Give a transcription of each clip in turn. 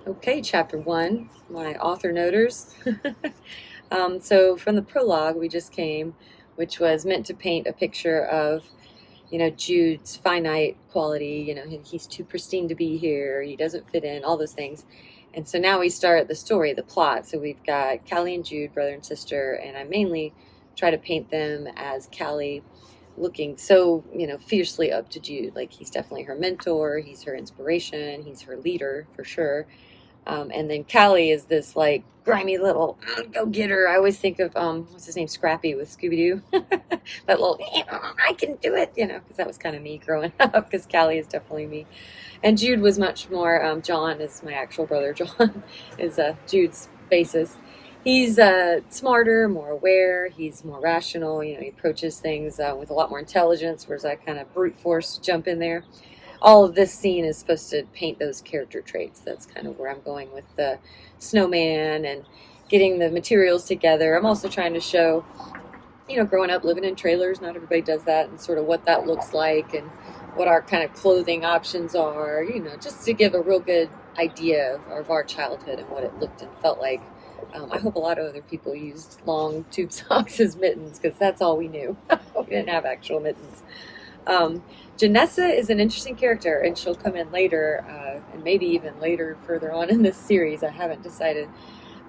Okay, chapter one, my author noters. So from the prologue we just came, which was meant to paint a picture of, Jude's finite quality, he's too pristine to be here, he doesn't fit in, all those things. And so now we start the story, the plot. So we've got Callie and Jude, brother and sister, and I mainly try to paint them as Callie looking so, fiercely up to Jude. Like he's definitely her mentor, he's her inspiration, he's her leader for sure. And then Callie is this like grimy little go getter. I always think of what's his name, Scrappy with Scooby Doo. That little I can do it, because that was kind of me growing up. Because Callie is definitely me, and Jude was much more. John is my actual brother. John is Jude's basis. He's smarter, more aware. He's more rational. He approaches things with a lot more intelligence, whereas I kind of brute force jump in there. All of this scene is supposed to paint those character traits. That's kind of where I'm going with the snowman and getting the materials together. I'm also trying to show, growing up living in trailers, not everybody does that, and sort of what that looks like and what our kind of clothing options are, just to give a real good idea of our childhood and what it looked and felt like. I hope a lot of other people used long tube socks as mittens, because that's all we knew. We didn't have actual mittens. Janessa is an interesting character, and she'll come in later, and maybe even later further on in this series. I haven't decided.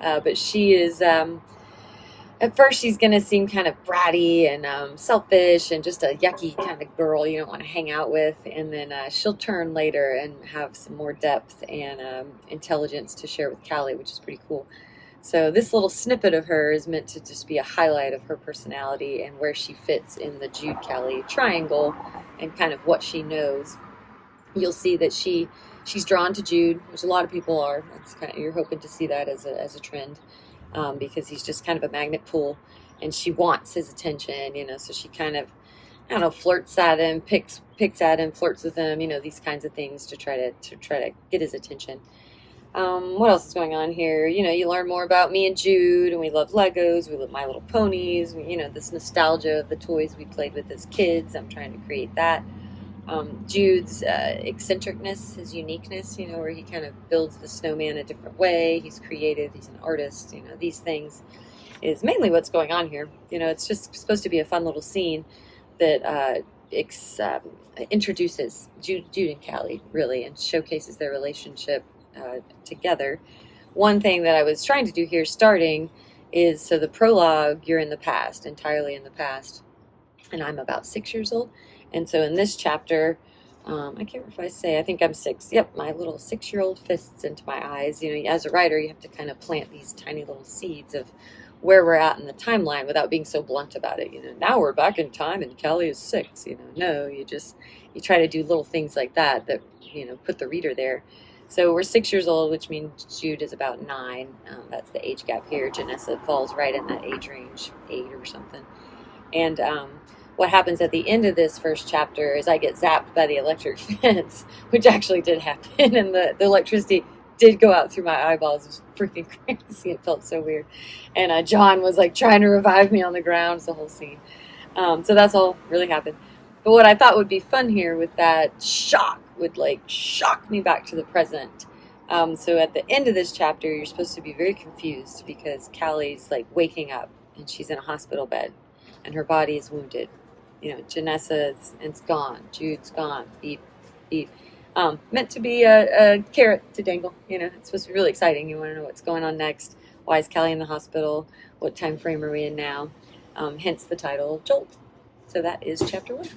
But she is, at first she's going to seem kind of bratty and selfish and just a yucky kind of girl you don't want to hang out with. And then she'll turn later and have some more depth and intelligence to share with Callie, which is pretty cool. So this little snippet of her is meant to just be a highlight of her personality and where she fits in the Jude-Callie triangle and kind of what she knows. You'll see that she's drawn to Jude, which a lot of people are. That's kind of, you're hoping to see that as a trend, because he's just kind of a magnet pull, and she wants his attention. So she kind of, I don't know, flirts at him, picks at him, flirts with him. These kinds of things to try to get his attention. What else is going on here? You learn more about me and Jude, and we love Legos, we love My Little Ponies, this nostalgia of the toys we played with as kids. I'm trying to create that. Jude's eccentricness, his uniqueness, where he kind of builds the snowman a different way. He's creative, he's an artist, these things is mainly what's going on here. It's just supposed to be a fun little scene that introduces Jude and Callie, really, and showcases their relationship together. One thing that I was trying to do here starting is, so the prologue, you're in the past, entirely in the past, and I'm about 6 years old. And so in this chapter, I can't remember if I think I'm 6. Yep, my little 6-year-old fists into my eyes. As a writer, you have to kind of plant these tiny little seeds of where we're at in the timeline without being so blunt about it. Now we're back in time and Callie is 6. No, you try to do little things like that put the reader there. So we're 6 years old, which means Jude is about 9. That's the age gap here. Janessa falls right in that age range, 8 or something. And what happens at the end of this first chapter is I get zapped by the electric fence, which actually did happen. And the electricity did go out through my eyeballs. It was freaking crazy. It felt so weird. And John was like trying to revive me on the ground. It's the whole scene. So that's all really happened. But what I thought would be fun here with that shock would like shock me back to the present. So at the end of this chapter, you're supposed to be very confused because Callie's like waking up and she's in a hospital bed and her body is wounded. Janessa is gone. Jude's gone. Beep, beep. Meant to be a carrot to dangle. It's supposed to be really exciting. You want to know what's going on next. Why is Callie in the hospital? What time frame are we in now? Hence the title, Jolt. So that is chapter 1.